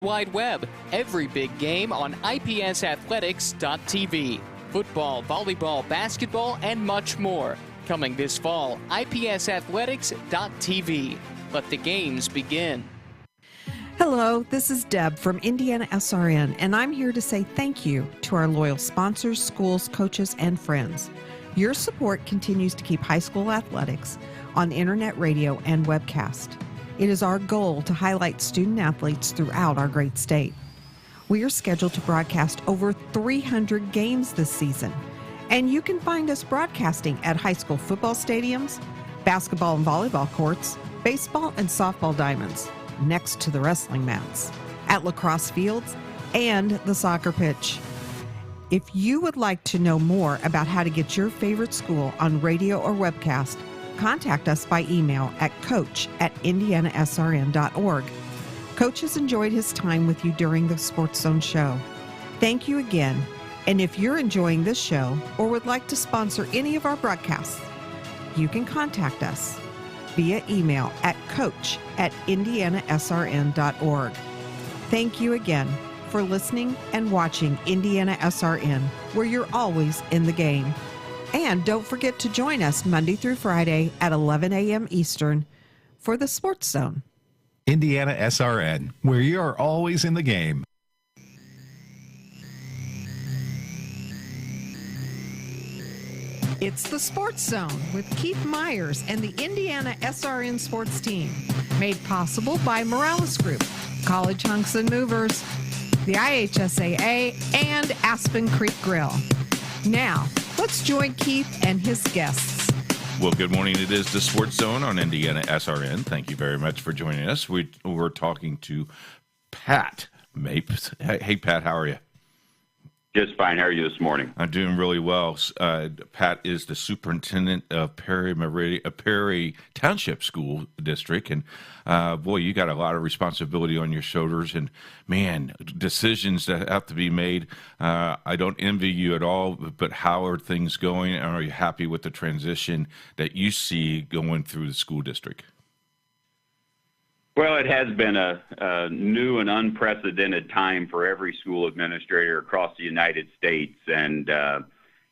Wide Web. Every big game on IPSathletics.tv. Football, volleyball, basketball, and much more. Coming this fall, IPSathletics.tv. Let the games begin. Hello, this is Deb from Indiana SRN, and I'm here to say thank you to our loyal sponsors, schools, coaches, and friends. Your support continues to keep high school athletics on internet radio and webcast. It is our goal to highlight student athletes throughout our great state. We are scheduled to broadcast over 300 games this season, and you can find us broadcasting at high school football stadiums, basketball and volleyball courts, baseball and softball diamonds, next to the wrestling mats, at lacrosse fields, and the soccer pitch. If you would like to know more about how to get your favorite school on radio or webcast, contact us by email at coach@indianasrn.org. Coach has enjoyed his time with you during the Sports Zone show. Thank you again. And if you're enjoying this show or would like to sponsor any of our broadcasts, you can contact us via email at coach@indianasrn.org. Thank you again for listening and watching Indiana SRN, where you're always in the game. And don't forget to join us Monday through Friday at 11 a.m. Eastern for the Sports Zone. Indiana SRN, where you're always in the game. It's the Sports Zone with Keith Myers and the Indiana SRN sports team. Made possible by Morales Group, College Hunks and Movers, the IHSAA, and Aspen Creek Grill. Now, let's join Keith and his guests. Well, good morning. It is the Sports Zone on Indiana SRN. Thank you very much for joining us. We're talking to Pat Mapes. Hey, Pat, how are you? Just fine. How are you this morning? I'm doing really well. Pat is the superintendent of Perry Township School District, and boy, you got a lot of responsibility on your shoulders, and man, decisions that have to be made. I don't envy you at all, but how are things going? And are you happy with the transition that you see going through the school district? Well, it has been a new and unprecedented time for every school administrator across the United States. And,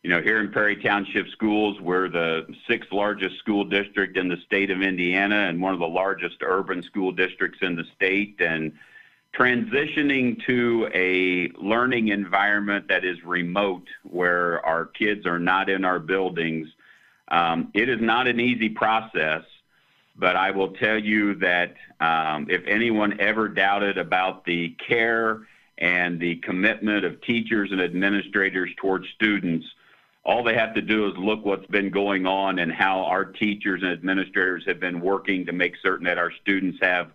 here in Perry Township Schools, we're the sixth largest school district in the state of Indiana and one of the largest urban school districts in the state. And transitioning to a learning environment that is remote, where our kids are not in our buildings, it is not an easy process. But I will tell you that if anyone ever doubted about the care and the commitment of teachers and administrators towards students, all they have to do is look what's been going on and how our teachers and administrators have been working to make certain that our students have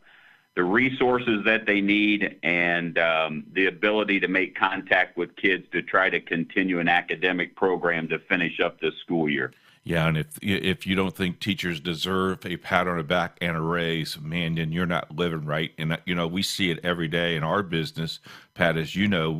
the resources that they need and the ability to make contact with kids to try to continue an academic program to finish up this school year. Yeah, and if you don't think teachers deserve a pat on the back and a raise, man, then you're not living right. And we see it every day in our business, Pat. As you know,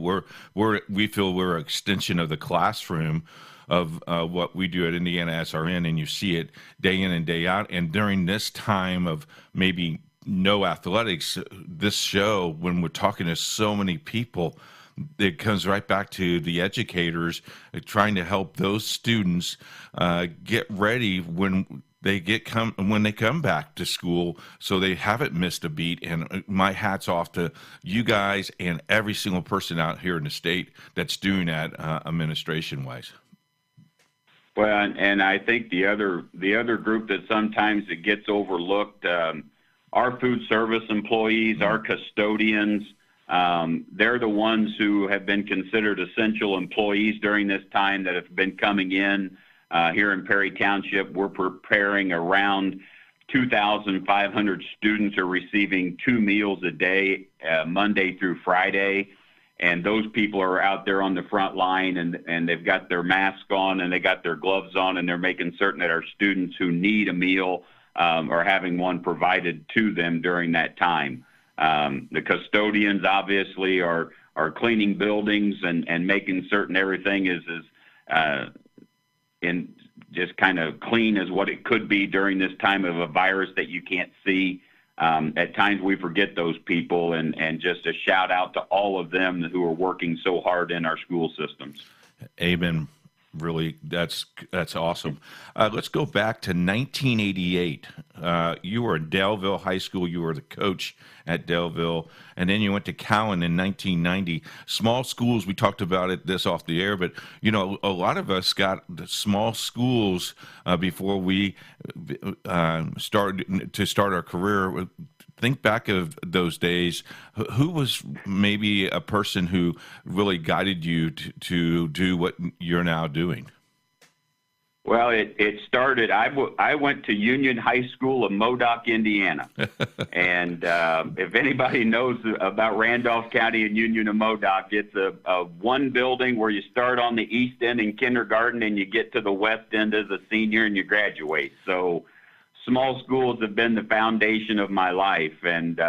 we feel we're an extension of the classroom of what we do at Indiana SRN, and you see it day in and day out. And during this time of maybe no athletics, this show, when we're talking to so many people, it comes right back to the educators trying to help those students get ready when they come back to school, so they haven't missed a beat. And my hat's off to you guys and every single person out here in the state that's doing that administration wise. Well, and I think the other group that sometimes it gets overlooked, our food service employees, our custodians. They're the ones who have been considered essential employees during this time that have been coming in here in Perry Township. We're preparing around 2,500 students are receiving 2 meals a day, Monday through Friday. And those people are out there on the front line, and they've got their mask on and they got their gloves on, and they're making certain that our students who need a meal are having one provided to them during that time. The custodians obviously are cleaning buildings and making certain everything is in just kind of clean as what it could be during this time of a virus that you can't see. At times we forget those people, and just a shout out to all of them who are working so hard in our school systems. Amen. Really, that's awesome. Let's go back to 1988. You were at Daleville High School. You were the coach at Daleville, and then you went to Cowan in 1990. Small schools, we talked about this off the air, but a lot of us got the small schools before we started our career. Think back of those days. Who was maybe a person who really guided you to do what you're now doing? Well, it started, I went to Union High School of Modoc, Indiana. And if anybody knows about Randolph County and Union of Modoc, it's a one building where you start on the east end in kindergarten and you get to the west end as a senior and you graduate. So small schools have been the foundation of my life. And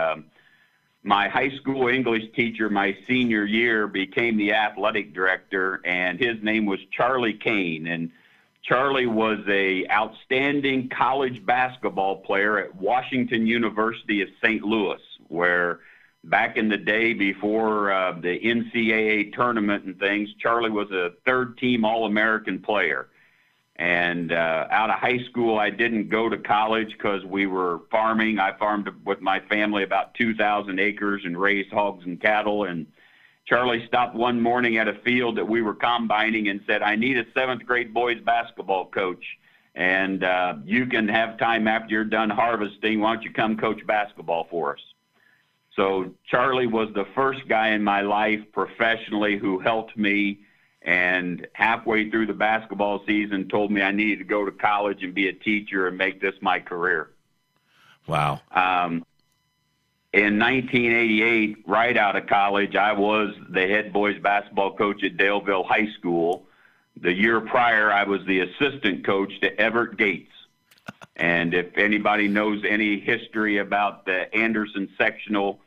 my high school English teacher my senior year became the athletic director, and his name was Charlie Kane. And Charlie was a outstanding college basketball player at Washington University of St. Louis, where back in the day before the NCAA tournament and things, Charlie was a third-team All-American player. And out of high school, I didn't go to college because we were farming. I farmed with my family about 2,000 acres and raised hogs and cattle. And Charlie stopped one morning at a field that we were combining and said, "I need a 7th grade boys basketball coach. And you can have time after you're done harvesting. Why don't you come coach basketball for us?" So Charlie was the first guy in my life professionally who helped me, and halfway through the basketball season told me I needed to go to college and be a teacher and make this my career. Wow. In 1988, right out of college, I was the head boys basketball coach at Daleville High School. The year prior, I was the assistant coach to Everett Gates. And if anybody knows any history about the Anderson sectional,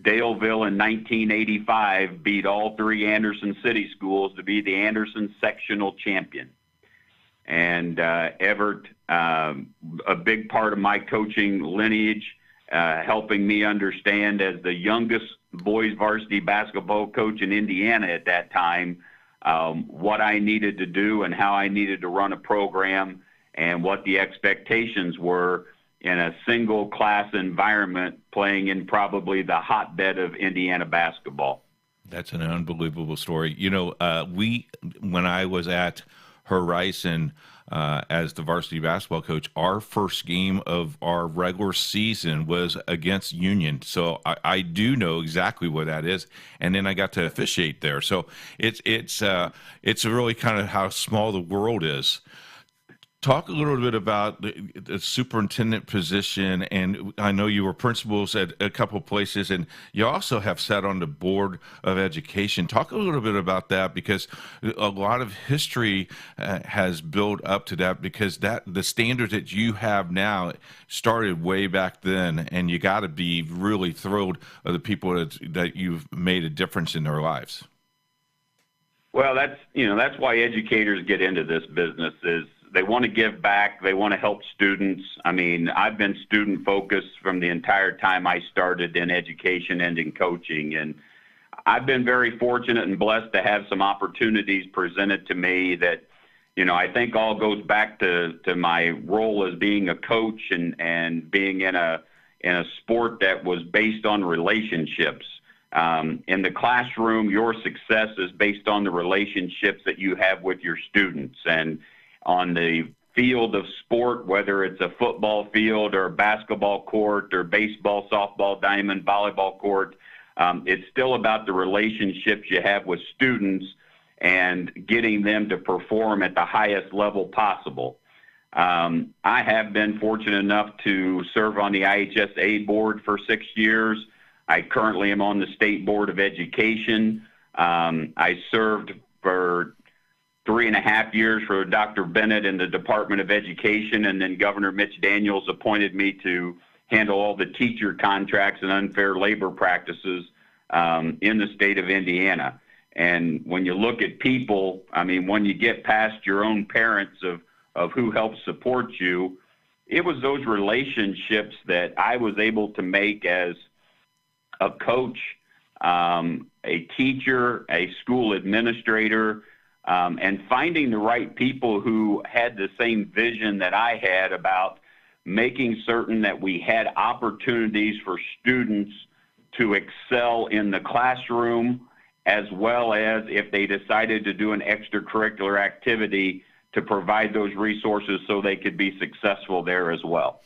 Daleville in 1985 beat all 3 Anderson City schools to be the Anderson sectional champion. And Everett, a big part of my coaching lineage, helping me understand as the youngest boys varsity basketball coach in Indiana at that time, what I needed to do and how I needed to run a program and what the expectations were in a single class environment playing in probably the hotbed of Indiana basketball. That's an unbelievable story. When I was at Horizon as the varsity basketball coach, our first game of our regular season was against Union. So I do know exactly what that is. And then I got to officiate there. So it's really kind of how small the world is. Talk a little bit about the superintendent position, and I know you were principals at a couple of places, and you also have sat on the board of education. Talk a little bit about that, because a lot of history has built up to that, because the standards that you have now started way back then, and you got to be really thrilled of the people that you've made a difference in their lives. Well, that's why educators get into this business, is they want to give back. They want to help students. I mean, I've been student focused from the entire time I started in education and in coaching. And I've been very fortunate and blessed to have some opportunities presented to me that, I think all goes back to my role as being a coach and being in a sport that was based on relationships. In the classroom, your success is based on the relationships that you have with your students. And on the field of sport, whether it's a football field or a basketball court or baseball, softball diamond, volleyball court, it's still about the relationships you have with students and getting them to perform at the highest level possible. I have been fortunate enough to serve on the IHSA board for 6 years. I currently am on the State Board of Education. I served for 3.5 years for Dr. Bennett in the Department of Education, and then Governor Mitch Daniels appointed me to handle all the teacher contracts and unfair labor practices in the state of Indiana. And when you look at people, I mean, when you get past your own parents of who helps support you, it was those relationships that I was able to make as a coach, a teacher, a school administrator, and finding the right people who had the same vision that I had about making certain that we had opportunities for students to excel in the classroom, as well as if they decided to do an extracurricular activity, to provide those resources so they could be successful there as well.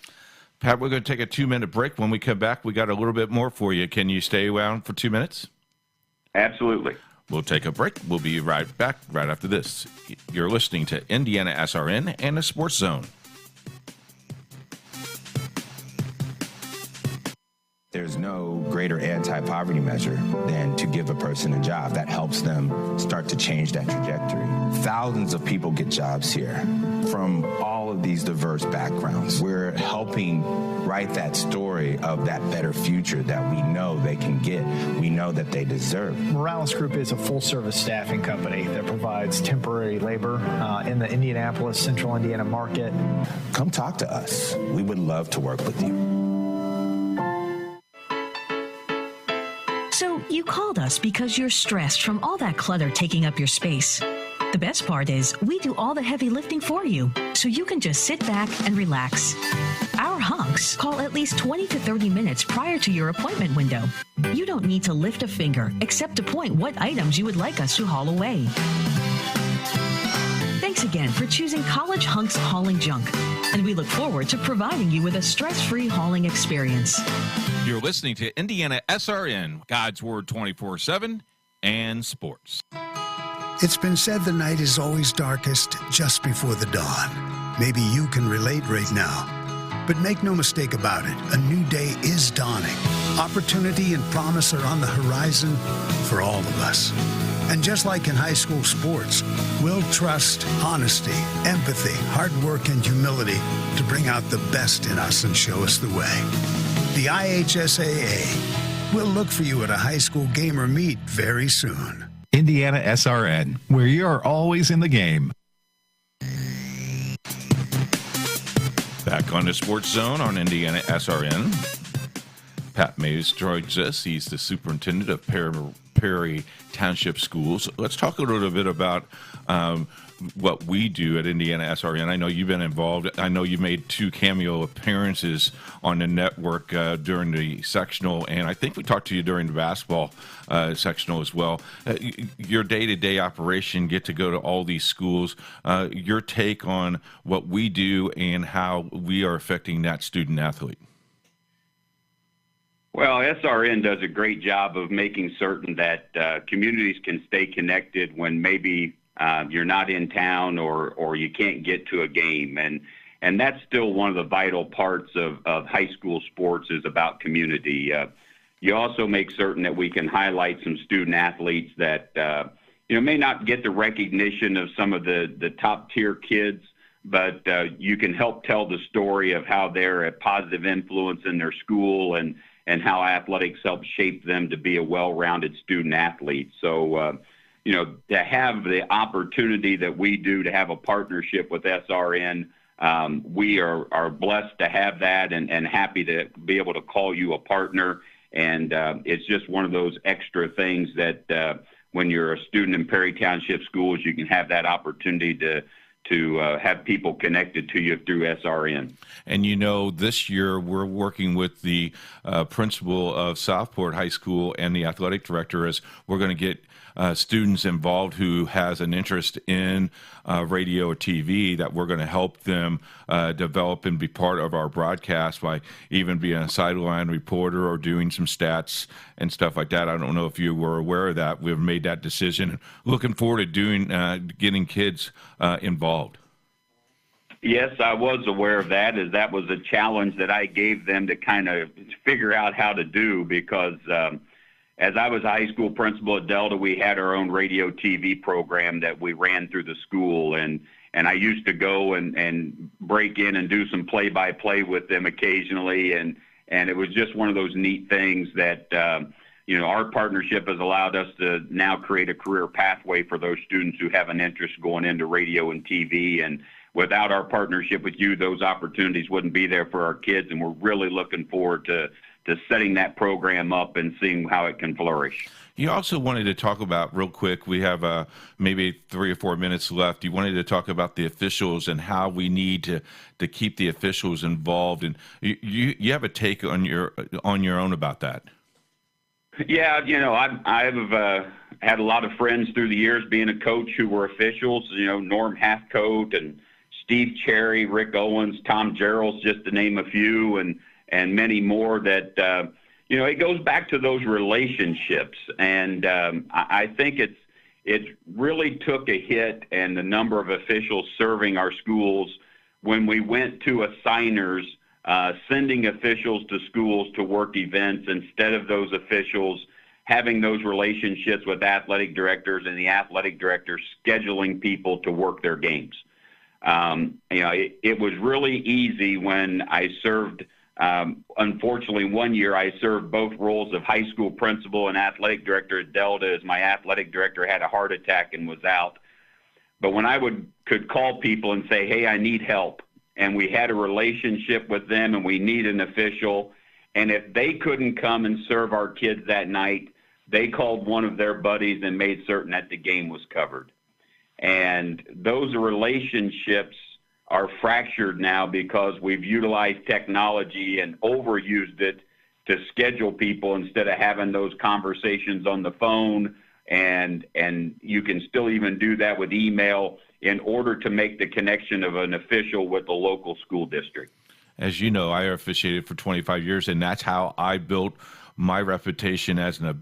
Pat, we're going to take a 2-minute break. When we come back, we got a little bit more for you. Can you stay around for 2 minutes? Absolutely. We'll take a break. We'll be right back right after this. You're listening to Indiana SRN and the Sports Zone. There's no greater anti-poverty measure than to give a person a job. That helps them start to change that trajectory. Thousands of people get jobs here from all of these diverse backgrounds. We're helping write that story of that better future that we know they can get, we know that they deserve. Morales Group is a full-service staffing company that provides temporary labor in the Indianapolis, Central Indiana market. Come talk to us. We would love to work with you. So you called us because you're stressed from all that clutter taking up your space. The best part is we do all the heavy lifting for you, so you can just sit back and relax. Our hunks call at least 20 to 30 minutes prior to your appointment window. You don't need to lift a finger except to point what items you would like us to haul away. Thanks again for choosing College Hunks Hauling Junk, and we look forward to providing you with a stress-free hauling experience. You're listening to Indiana SRN, God's Word 24/7, and sports. It's been said the night is always darkest just before the dawn. Maybe you can relate right now. But make no mistake about it, a new day is dawning. Opportunity and promise are on the horizon for all of us. And just like in high school sports, we'll trust honesty, empathy, hard work, and humility to bring out the best in us and show us the way. The IHSAA will look for you at a high school game or meet very soon. Indiana SRN, where you're always in the game. Back on the Sports Zone on Indiana SRN. Pat Mays joins us. He's the superintendent of Perry Township Schools. Let's talk a little bit about what we do at Indiana SRN. I know you've been involved. I know you made 2 cameo appearances on the network during the sectional, and I think we talked to you during the basketball sectional as well. Your day-to-day operation, get to go to all these schools. Your take on what we do and how we are affecting that student-athlete. Well, SRN does a great job of making certain that communities can stay connected when maybe you're not in town or you can't get to a game. And that's still one of the vital parts of high school sports, is about community. You also make certain that we can highlight some student athletes that may not get the recognition of some of the top tier kids, but you can help tell the story of how they're a positive influence in their school and how athletics help shape them to be a well-rounded student athlete. So, to have the opportunity that we do to have a partnership with SRN, we are blessed to have that and happy to be able to call you a partner. And it's just one of those extra things that when you're a student in Perry Township Schools, you can have that opportunity to have people connected to you through SRN. And this year we're working with the principal of Southport High School and the athletic director, as we're going to get students involved who has an interest in radio or TV, that we're going to help them develop and be part of our broadcast by even being a sideline reporter or doing some stats and stuff like that. I don't know if you were aware of that. We've made that decision. Looking forward to getting kids involved. Yes, I was aware of that, as that was a challenge that I gave them to kind of figure out how to do, because as I was a high school principal at Delta, we had our own radio TV program that we ran through the school, and I used to go and break in and do some play-by-play with them occasionally, and it was just one of those neat things that our partnership has allowed us to now create a career pathway for those students who have an interest going into radio and TV. And without our partnership with you, those opportunities wouldn't be there for our kids. And we're really looking forward to setting that program up and seeing how it can flourish. You also wanted to talk about, real quick, we have maybe 3 or 4 minutes left. You wanted to talk about the officials and how we need to keep the officials involved. And you have a take on your own about that. Yeah, I've had a lot of friends through the years being a coach who were officials, Norm Hathcote and Steve Cherry, Rick Owens, Tom Gerald's, just to name a few, and many more that, it goes back to those relationships. And I think it really took a hit, and the number of officials serving our schools when we went to assigners, sending officials to schools to work events instead of those officials having those relationships with athletic directors and the athletic directors scheduling people to work their games. It was really easy when I served. Unfortunately, one year I served both roles of high school principal and athletic director at Delta, as my athletic director had a heart attack and was out. But when I could call people and say, hey, I need help, and we had a relationship with them and we need an official, and if they couldn't come and serve our kids that night, they called one of their buddies and made certain that the game was covered. And those relationships are fractured now because we've utilized technology and overused it to schedule people instead of having those conversations on the phone. And you can still even do that with email in order to make the connection of an official with the local school district. As you know, I officiated for 25 years, and that's how I built my reputation as a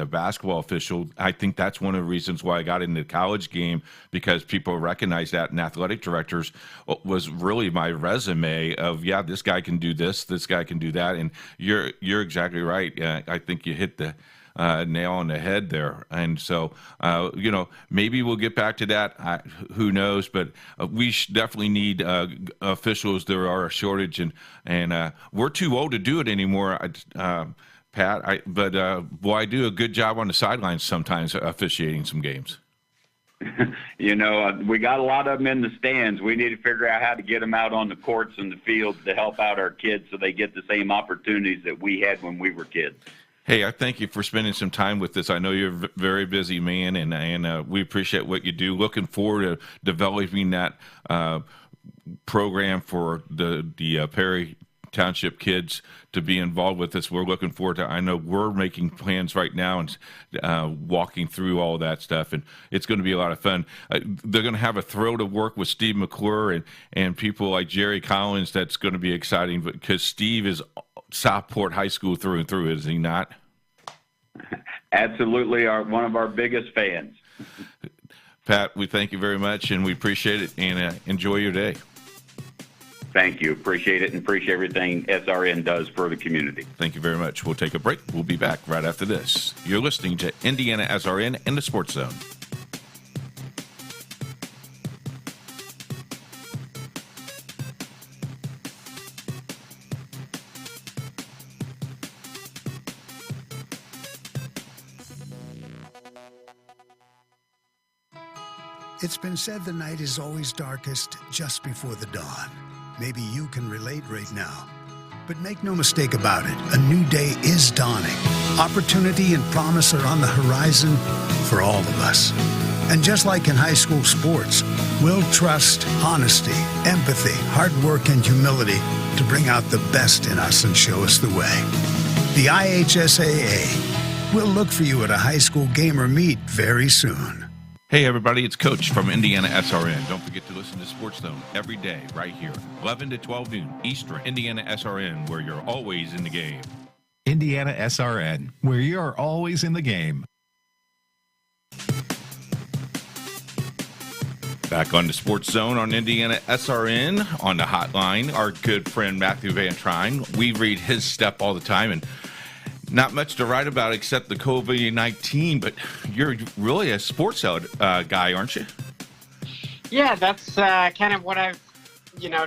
basketball official. I think that's one of the reasons why I got into the college game, because people recognize that, and athletic directors was really my resume of, yeah, this guy can do this guy can do that. And you're exactly right. I think you hit the nail on the head there. And so, maybe we'll get back to that. Who knows? But we definitely need officials. There are a shortage, and we're too old to do it anymore. Pat, I do a good job on the sidelines sometimes officiating some games. We got a lot of them in the stands. We need to figure out how to get them out on the courts and the fields to help out our kids so they get the same opportunities that we had when we were kids. Hey, I thank you for spending some time with us. I know you're a very busy man, and we appreciate what you do. Looking forward to developing that program for the Perry Township kids to be involved with us. We're looking forward to, I know we're making plans right now and walking through all that stuff, and it's going to be a lot of fun. They're going to have a thrill to work with Steve McClure and people like Jerry Collins. That's going to be exciting because Steve is Southport High School through and through, is he not? Absolutely, one of our biggest fans. Pat, we thank you very much, and we appreciate it, and enjoy your day. Thank you. Appreciate it, and appreciate everything SRN does for the community. Thank you very much. We'll take a break. We'll be back right after this. You're listening to Indiana SRN in the Sports Zone. It's been said the night is always darkest just before the dawn. Maybe you can relate right now. But make no mistake about it, a new day is dawning. Opportunity and promise are on the horizon for all of us. And just like in high school sports, we'll trust honesty, empathy, hard work, and humility to bring out the best in us and show us the way. The IHSAA will look for you at a high school game or meet very soon. Hey, everybody, it's Coach from Indiana SRN. Don't forget to listen to Sports Zone every day right here, 11 to 12 noon Eastern. Indiana SRN, where you're always in the game. Indiana SRN, where you're always in the game. Back on the Sports Zone on Indiana SRN. On the hotline, our good friend Matthew Van Trine. We read his stuff all the time, and not much to write about except the COVID-19, but you're really a sports guy, aren't you? Yeah, that's kind of what I've,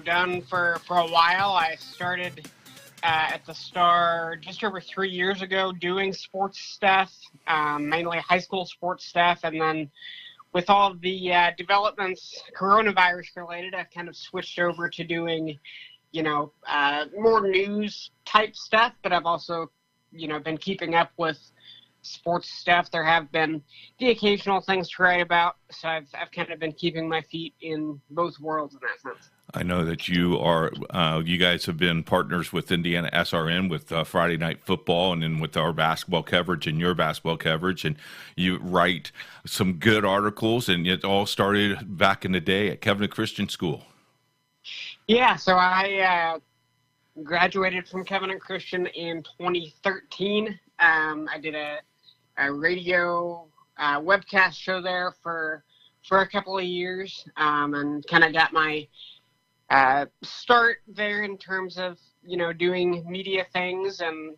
done for a while. I started at the Star just over 3 years ago doing sports stuff, mainly high school sports stuff, and then with all the developments coronavirus related, I've kind of switched over to doing, more news type stuff, but I've also, been keeping up with sports stuff. There have been the occasional things to write about, so I've kind of been keeping my feet in both worlds in that sense. I know that you guys have been partners with Indiana SRN with Friday Night Football, and then with our basketball coverage and your basketball coverage, and you write some good articles, and it all started back in the day at Covenant Christian School. Yeah, so I graduated from Covenant Christian in 2013. I did a radio webcast show there for a couple of years, and kind of got my start there in terms of, doing media things and,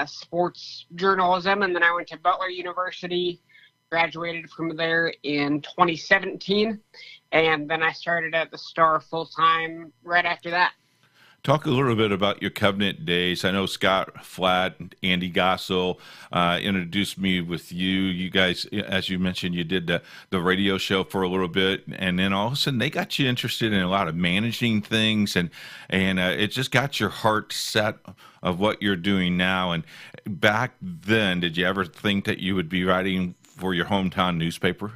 sports journalism. And then I went to Butler University, graduated from there in 2017. And then I started at the Star full time right after that. Talk a little bit about your Covenant days. I know Scott Flatt and Andy Gossel introduced me with you. You guys, as you mentioned, you did the radio show for a little bit, and then all of a sudden they got you interested in a lot of managing things, and it just got your heart set of what you're doing now. And back then, did you ever think that you would be writing for your hometown newspaper?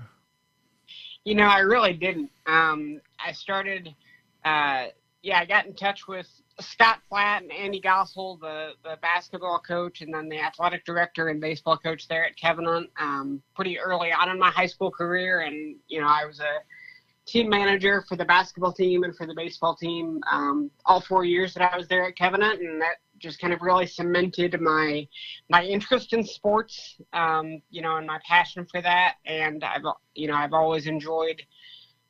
I really didn't. I started... I got in touch with Scott Flatt and Andy Gossel, the basketball coach, and then the athletic director and baseball coach there at Covenant, pretty early on in my high school career. And, I was a team manager for the basketball team and for the baseball team all 4 years that I was there at Covenant, and that just kind of really cemented my interest in sports, and my passion for that. And I've always enjoyed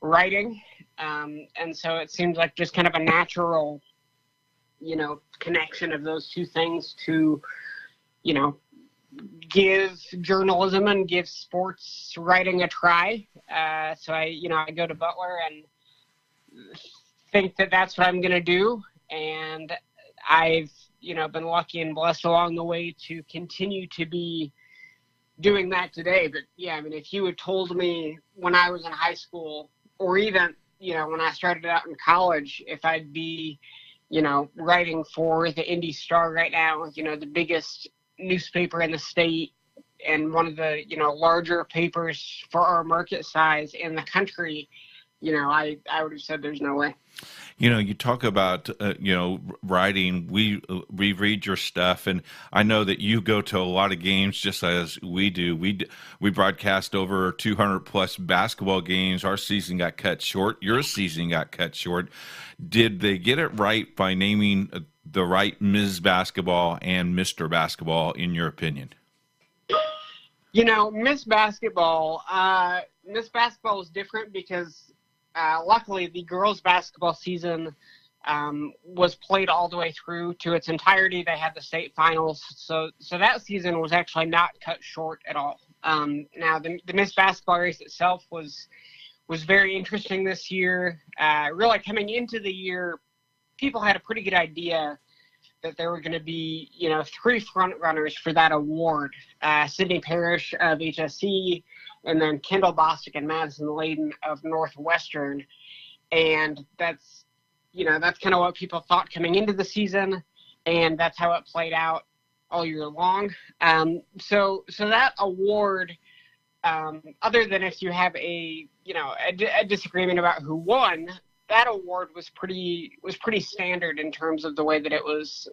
writing. And so it seems like just kind of a natural, connection of those two things to, give journalism and give sports writing a try. So I go to Butler and think that that's what I'm going to do. And I've, been lucky and blessed along the way to continue to be doing that today. But if you had told me when I was in high school, or even, when I started out in college, if I'd be, writing for the Indy Star right now, the biggest newspaper in the state and one of the, larger papers for our market size in the country, I would have said there's no way. You talk about, writing. We read your stuff, and I know that you go to a lot of games just as we do. We broadcast over 200 plus basketball games. Our season got cut short. Your season got cut short. Did they get it right by naming the right Ms. Basketball and Mr. Basketball, in your opinion? Miss Basketball is different because luckily the girls' basketball season was played all the way through to its entirety. They had the state finals, so that season was actually not cut short at all. Now the Miss Basketball race itself was very interesting this year. Really coming into the year, people had a pretty good idea that there were going to be, 3 front runners for that award. Sydney Parrish of HSC, and then Kendall Bostic and Madison Layden of Northwestern. And that's kind of what people thought coming into the season, and that's how it played out all year long. So that award, other than if you have a disagreement about who won, that award was pretty standard in terms of the way that it was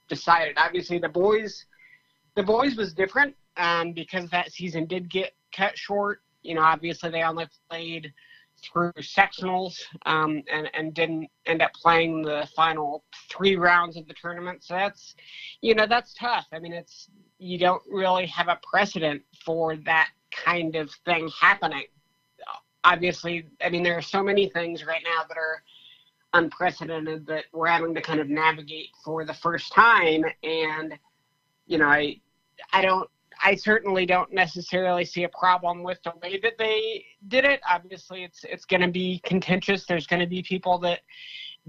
decided. Obviously, the boys was different because that season did get cut short. Obviously they only played through sectionals and didn't end up playing the final 3 rounds of the tournament. So that's tough. You don't really have a precedent for that kind of thing happening. Obviously, there are so many things right now that are unprecedented that we're having to kind of navigate for the first time. And, I certainly don't necessarily see a problem with the way that they did it. Obviously, it's going to be contentious. There's going to be people that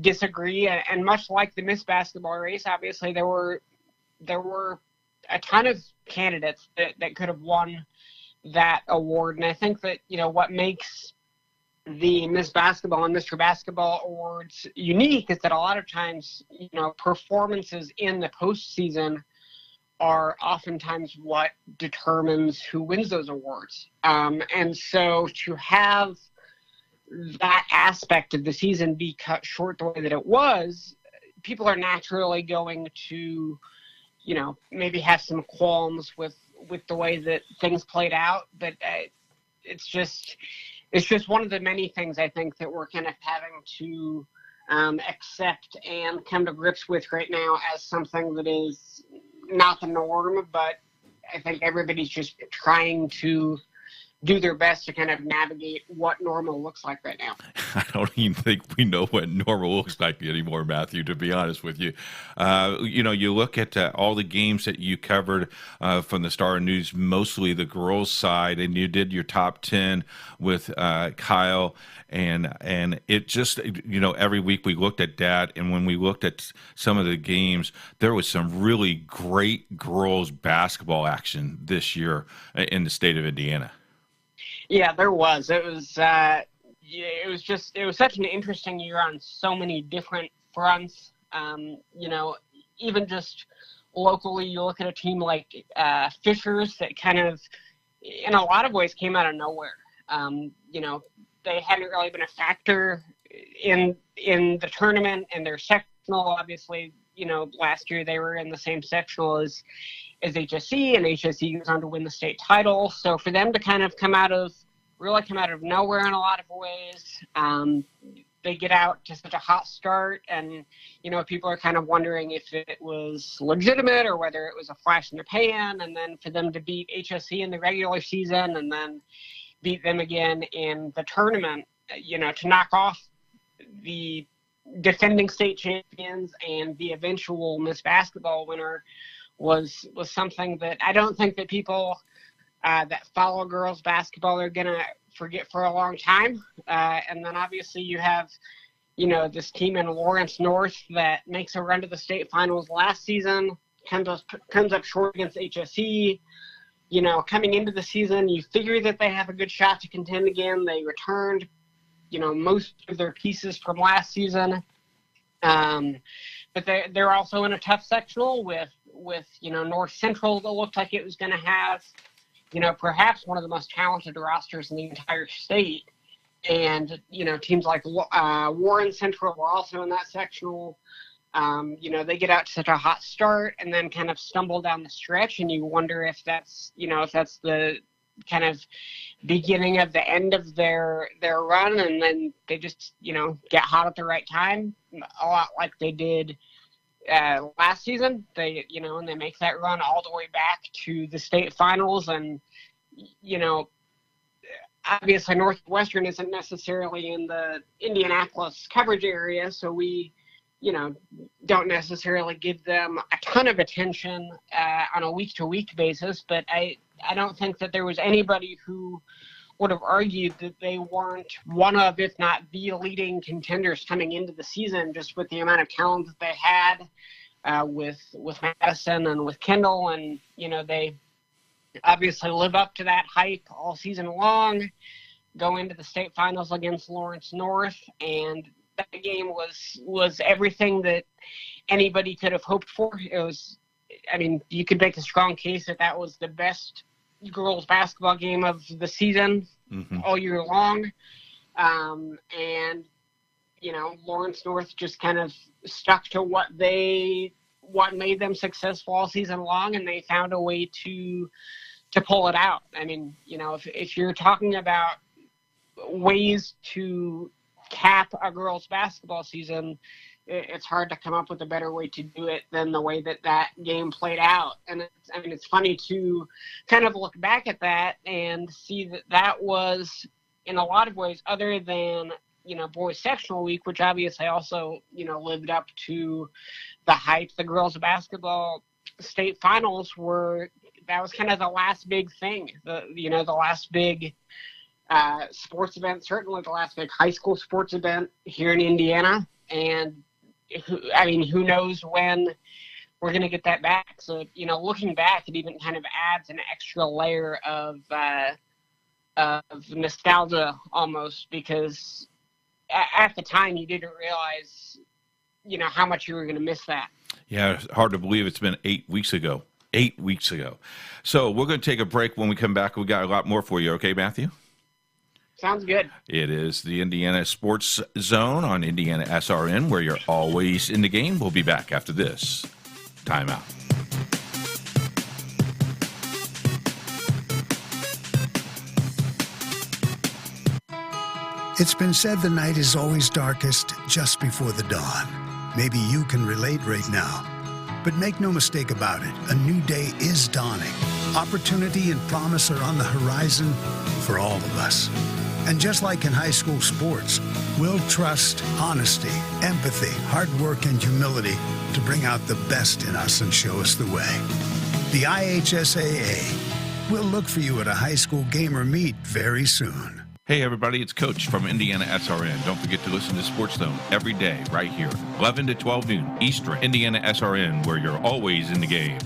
disagree. And much like the Miss Basketball race, obviously there were a ton of candidates that could have won that award. And I think that, what makes the Miss Basketball and Mr. Basketball awards unique is that a lot of times, performances in the postseason are oftentimes what determines who wins those awards. And so to have that aspect of the season be cut short the way that it was, people are naturally going to, maybe have some qualms with the way that things played out. But it's just one of the many things I think that we're kind of having to accept and come to grips with right now as something that is not the norm, but I think everybody's just trying to do their best to kind of navigate what normal looks like right now. I don't even think we know what normal looks like anymore, Matthew, to be honest with you. You look at all the games that you covered from the Star News, mostly the girls' side, and you did your top 10 with Kyle. And it just, every week we looked at that. And when we looked at some of the games, there was some really great girls' basketball action this year in the state of Indiana. Yeah, there was. It was such an interesting year on so many different fronts. Even just locally, you look at a team like Fishers that kind of, in a lot of ways, came out of nowhere. They hadn't really been a factor in the tournament, and their sectional, obviously, last year they were in the same sectional as HSE, and HSE goes on to win the state title. So for them to kind of come out of nowhere in a lot of ways, they get out to such a hot start, and people are kind of wondering if it was legitimate or whether it was a flash in the pan. And then for them to beat HSE in the regular season and then beat them again in the tournament, to knock off the defending state champions and the eventual Miss Basketball winner was something that I don't think that people that follow girls basketball are going to forget for a long time. And then obviously you have, this team in Lawrence North that makes a run to the state finals last season, comes up short against HSE. Coming into the season, you figure that they have a good shot to contend again. They returned, most of their pieces from last season. But they're also in a tough sectional with North Central that looked like it was going to have, perhaps one of the most talented rosters in the entire state. And, teams like Warren Central were also in that sectional. They get out to such a hot start and then kind of stumble down the stretch, and you wonder if that's the kind of beginning of the end of their run, and then they just, get hot at the right time, a lot like they did last season. They, and they make that run all the way back to the state finals. And, obviously Northwestern isn't necessarily in the Indianapolis coverage area, so we, don't necessarily give them a ton of attention on a week-to-week basis. But I don't think that there was anybody who would have argued that they weren't one of, if not the leading contenders coming into the season, just with the amount of talent that they had with Madison and with Kendall. And, they obviously live up to that hype all season long, go into the state finals against Lawrence North, and that game was everything that anybody could have hoped for. It was, you could make a strong case that was the best girls basketball game of the season all year long. And, Lawrence North just kind of stuck to what made them successful all season long, and they found a way to pull it out. If you're talking about ways to cap a girls basketball season, it's hard to come up with a better way to do it than the way that game played out. And it's funny to kind of look back at that and see that was, in a lot of ways, other than, boys sectional week, which obviously also, lived up to the hype, the girls basketball state finals that was kind of the last big thing, the last big sports event, certainly the last big high school sports event here in Indiana. And who knows when we're going to get that back. So, looking back, it even kind of adds an extra layer of nostalgia almost, because at the time you didn't realize, how much you were going to miss that. Yeah, it's hard to believe it's been 8 weeks ago. 8 weeks ago. So we're going to take a break. When we come back, we got a lot more for you. Okay, Matthew? Sounds good. It is the Indiana Sports Zone on Indiana SRN, where you're always in the game. We'll be back after this timeout. It's been said the night is always darkest just before the dawn. Maybe you can relate right now. But make no mistake about it, a new day is dawning. Opportunity and promise are on the horizon for all of us. And just like in high school sports, we'll trust honesty, empathy, hard work, and humility to bring out the best in us and show us the way. The IHSAA will look for you at a high school game or meet very soon. Hey, everybody, it's Coach from Indiana SRN. Don't forget to listen to Sports Zone every day right here, 11 to 12 noon Eastern, Indiana SRN, where you're always in the game.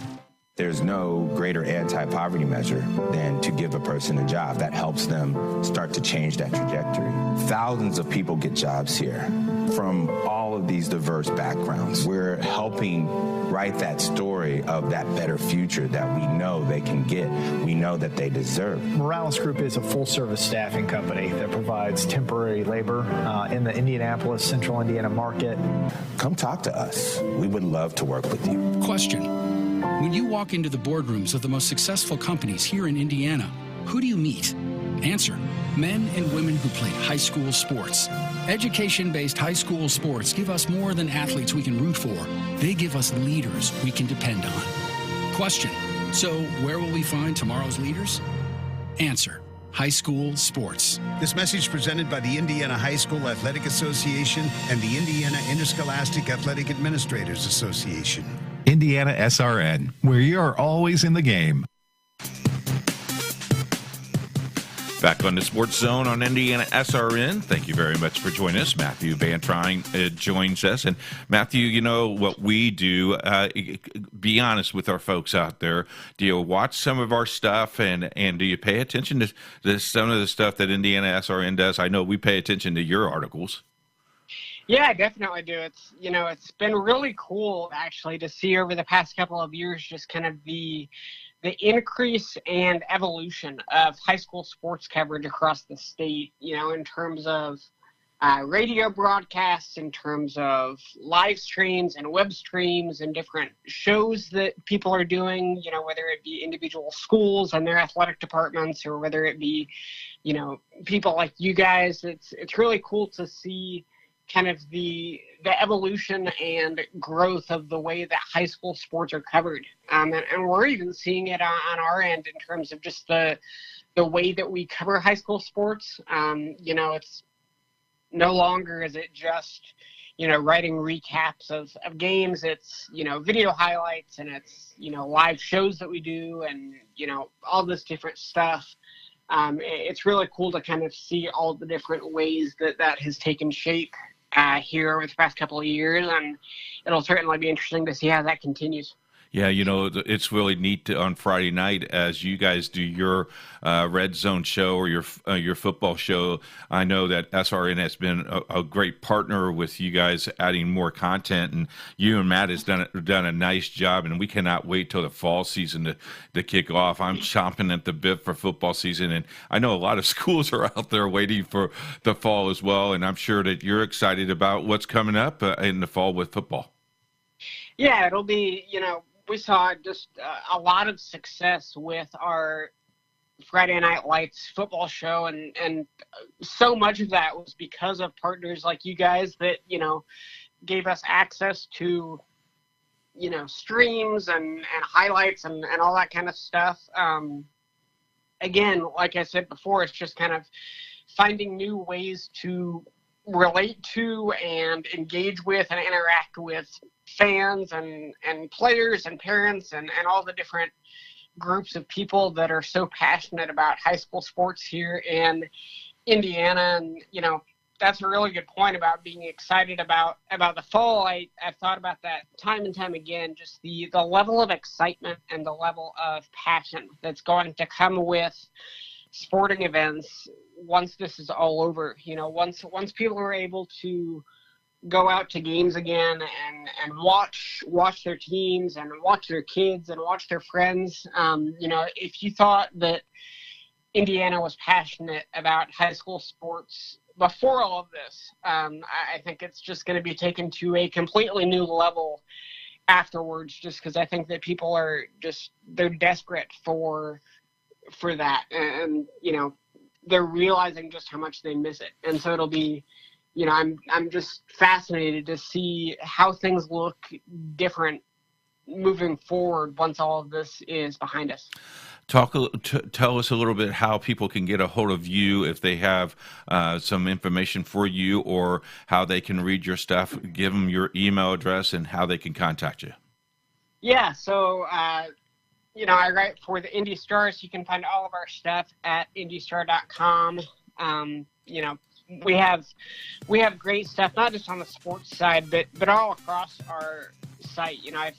There's no greater anti-poverty measure than to give a person a job. That helps them start to change that trajectory. Thousands of people get jobs here from all of these diverse backgrounds. We're helping write that story of that better future that we know they can get, we know that they deserve. Morales Group is a full-service staffing company that provides temporary labor in the Indianapolis, Central Indiana market. Come talk to us. We would love to work with you. Question. When you walk into the boardrooms of the most successful companies here in Indiana, who do you meet? Answer. Men and women who played high school sports. Education-based high school sports give us more than athletes we can root for. They give us leaders we can depend on. Question. So where will we find tomorrow's leaders? Answer. High school sports. This message presented by the Indiana High School Athletic Association and the Indiana Interscholastic Athletic Administrators Association. Indiana SRN, where you're always in the game. Back on the Sports Zone on Indiana SRN. Thank you very much for joining us. Matthew Bantrine joins us. And Matthew, you know what we do. Be honest with our folks out there. Do you watch some of our stuff and do you pay attention to some of the stuff that Indiana SRN does? I know we pay attention to your articles. Yeah, I definitely do. It's been really cool actually to see over the past couple of years just kind of the increase and evolution of high school sports coverage across the state, in terms of radio broadcasts, in terms of live streams and web streams and different shows that people are doing, whether it be individual schools and their athletic departments or whether it be, people like you guys. It's really cool to see kind of the evolution and growth of the way that high school sports are covered. And we're even seeing it on our end in terms of just the way that we cover high school sports. It's no longer is it just, writing recaps of games. It's, video highlights and it's, live shows that we do and, all this different stuff. It's really cool to kind of see all the different ways that has taken shape here over the past couple of years, and it'll certainly be interesting to see how that continues. Yeah, it's really neat on Friday night as you guys do your Red Zone show or your football show. I know that SRN has been a great partner with you guys, adding more content, and you and Matt has done a nice job. And we cannot wait till the fall season to kick off. I'm chomping at the bit for football season, and I know a lot of schools are out there waiting for the fall as well. And I'm sure that you're excited about what's coming up in the fall with football. Yeah, it'll be we saw just a lot of success with our Friday Night Lights football show, and so much of that was because of partners like you guys that, gave us access to, streams and highlights and all that kind of stuff. Again, like I said before, it's just kind of finding new ways to relate to and engage with and interact with fans and players and parents and all the different groups of people that are so passionate about high school sports here in Indiana. And, that's a really good point about being excited about the fall. I've thought about that time and time again, just the level of excitement and the level of passion that's going to come with sporting events once this is all over. Once people are able to go out to games again and watch their teams and watch their kids and watch their friends. If you thought that Indiana was passionate about high school sports before all of this, I think it's just going to be taken to a completely new level afterwards, just because I think that people are they're desperate for that, and they're realizing just how much they miss it. And so it'll be, I'm just fascinated to see how things look different moving forward once all of this is behind us. Tell us a little bit how people can get a hold of you if they have some information for you, or how they can read your stuff. Give them your email address and how they can contact you. Yeah, so I write for the Indy Star, so you can find all of our stuff at indystar.com. We have great stuff, not just on the sports side, but all across our site. I've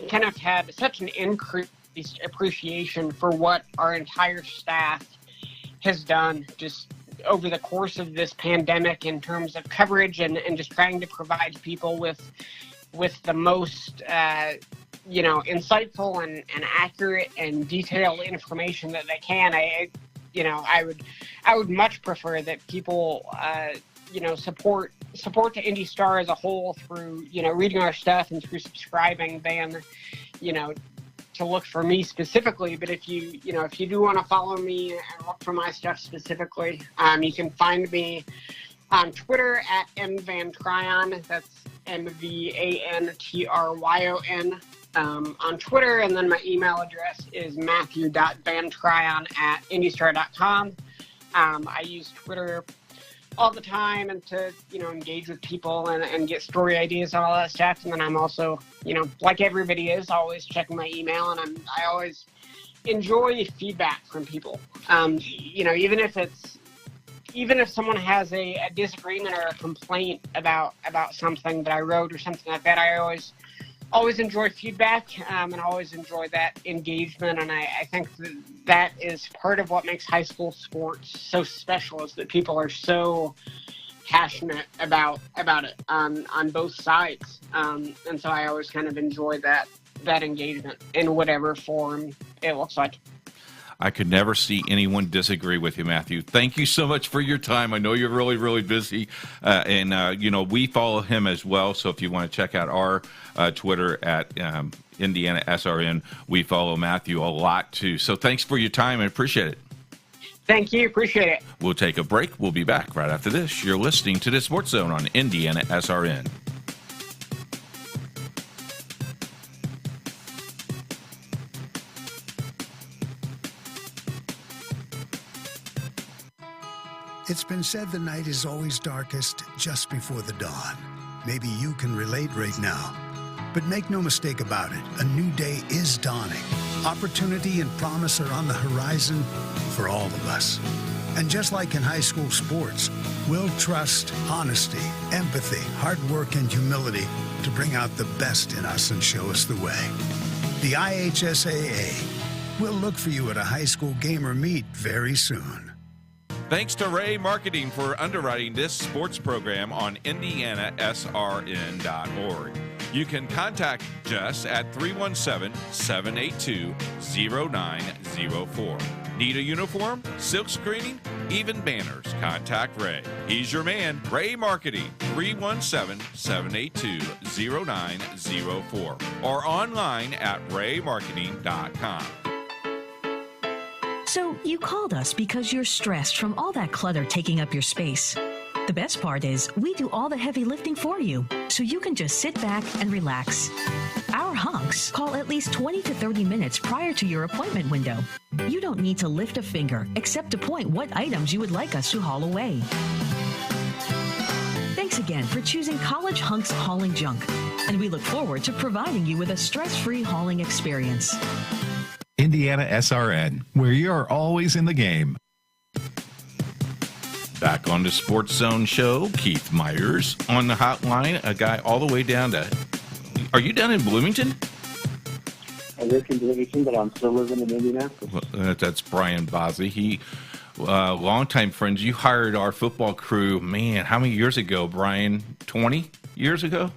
kind of had such an increased appreciation for what our entire staff has done just over the course of this pandemic in terms of coverage and just trying to provide people with the most insightful and accurate and detailed information that they can. I would much prefer that people support the Indy Star as a whole through reading our stuff and through subscribing than to look for me specifically. But if you do want to follow me and look for my stuff specifically, you can find me on Twitter at mvantryon. That's MVANTRYON on Twitter, and then my email address is matthew.vantryon@indystar.com. I use Twitter all the time and to engage with people and get story ideas and all that stuff. And then I'm also like everybody is, always checking my email, and I always enjoy feedback from people. Even if someone has a disagreement or a complaint about something that I wrote or something like that, I always enjoy feedback, and always enjoy that engagement. And I think that is part of what makes high school sports so special, is that people are so passionate about it on both sides. And so I always kind of enjoy that engagement in whatever form it looks like. I could never see anyone disagree with you, Matthew. Thank you so much for your time. I know you're really, really busy, and we follow him as well. So if you want to check out our Twitter at Indiana SRN, we follow Matthew a lot too. So thanks for your time. I appreciate it. Thank you. Appreciate it. We'll take a break. We'll be back right after this. You're listening to the Sports Zone on Indiana SRN. It's been said the night is always darkest just before the dawn. Maybe you can relate right now. But make no mistake about it, a new day is dawning. Opportunity and promise are on the horizon for all of us. And just like in high school sports, we'll trust honesty, empathy, hard work, and humility to bring out the best in us and show us the way. The IHSAA will look for you at a high school game or meet very soon. Thanks to Ray Marketing for underwriting this sports program on IndianaSRN.org. You can contact Jess at 317-782-0904. Need a uniform, silk screening, even banners? Contact Ray. He's your man, Ray Marketing, 317-782-0904, or online at raymarketing.com. So you called us because you're stressed from all that clutter taking up your space. The best part is we do all the heavy lifting for you, so you can just sit back and relax. Our hunks call at least 20 to 30 minutes prior to your appointment window. You don't need to lift a finger except to point what items you would like us to haul away. Thanks again for choosing College Hunks Hauling Junk, and we look forward to providing you with a stress-free hauling experience. Indiana SRN, where you're always in the game. Back on the Sports Zone show, Keith Myers on the hotline, a guy all the way down to, are you down in Bloomington? I work in Bloomington, but I'm still living in Indianapolis. Well, that's Brian Bozzi. He, longtime friends, you hired our football crew, man, how many years ago, Brian? 20 years ago?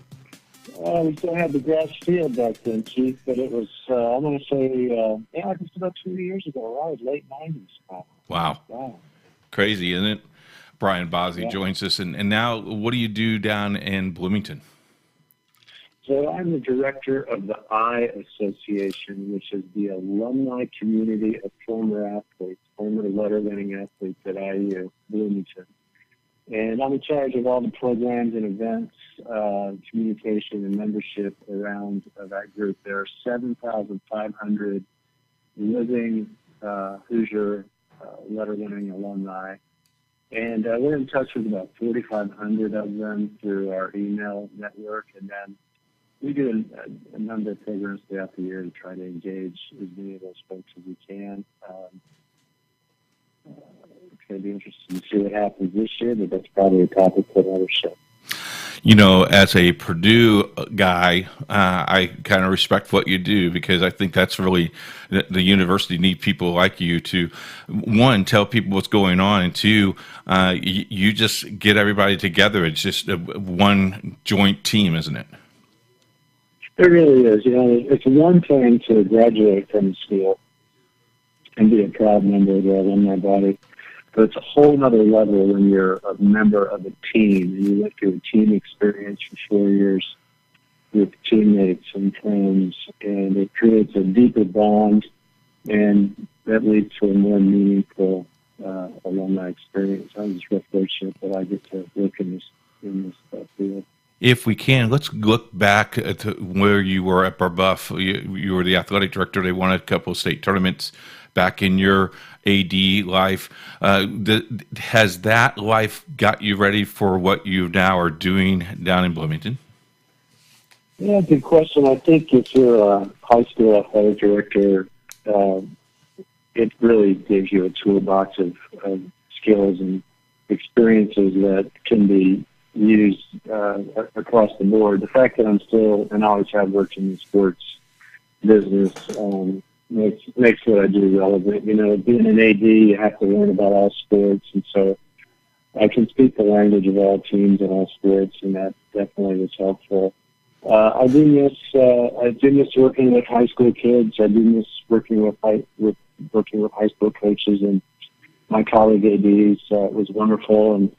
We still had the grass field back then, Keith, but it was, I'm going to say, just about 2 years ago, right? Late 90s. Wow. Crazy, isn't it? Brian Bozzi joins us. And now, what do you do down in Bloomington? So I'm the director of the I Association, which is the alumni community of former athletes, former letter-winning athletes at IU, Bloomington. And I'm in charge of all the programs and events, communication and membership around that group. There are 7,500 living Hoosier letter-winning alumni. And we're in touch with about 4,500 of them through our email network. And then we do a number of programs throughout the year to try to engage as many of those folks as we can. It's going to be interesting to see what happens this year, but that's probably a topic for another show. You know, as a Purdue guy, I kind of respect what you do because I think that's really the university need people like you to, one, tell people what's going on, and two, you just get everybody together. It's just one joint team, isn't it? It really is. You know, it's one thing to graduate from school and be a proud member of the alumni body. But it's a whole other level when you're a member of a team and you went through a team experience for 4 years with teammates and friends, and it creates a deeper bond, and that leads to a more meaningful alumni experience. I'm just real fortunate that I get to work in this field. If we can, let's look back to where you were at Barbuff. You were the athletic director. They won a couple of state tournaments back in your AD life. Has that life got you ready for what you now are doing down in Bloomington? Yeah, good question. I think if you're a high school athletic director, it really gives you a toolbox of skills and experiences that can be used across the board. The fact that I'm still and always have worked in the sports business makes what I do relevant. You know, being an AD, you have to learn about all sports, and so I can speak the language of all teams and all sports, and that definitely was helpful. I do miss working with high school kids. I do miss working with high school coaches and my colleague ADs. It was wonderful, and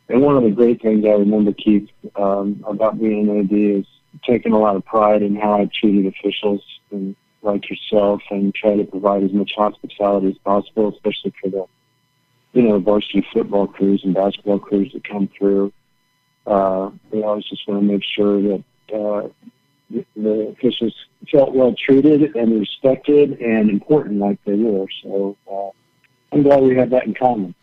one of the great things I remember, Keith, about being an AD is taking a lot of pride in how I treated officials and like yourself, and try to provide as much hospitality as possible, especially for the, varsity football crews and basketball crews that come through. We always just want to make sure that the officials felt well treated and respected and important like they were. So I'm glad we have that in common.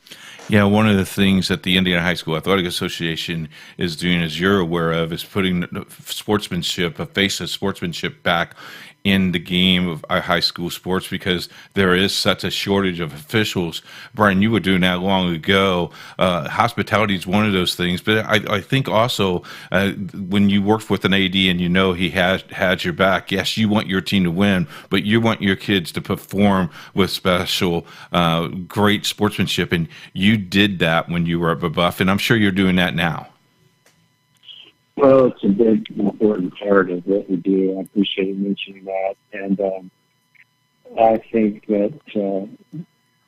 Yeah, one of the things that the Indiana High School Athletic Association is doing, as you're aware of, is putting sportsmanship, a face of sportsmanship back in the game of high school sports because there is such a shortage of officials. Brian, you were doing that long ago. Hospitality is one of those things, but I think also when you work with an AD and you know he had your back, yes, you want your team to win, but you want your kids to perform with special, great sportsmanship, and you did that when you were at Buff, and I'm sure you're doing that now. Well, it's a big, important part of what we do. I appreciate you mentioning that. And I think that when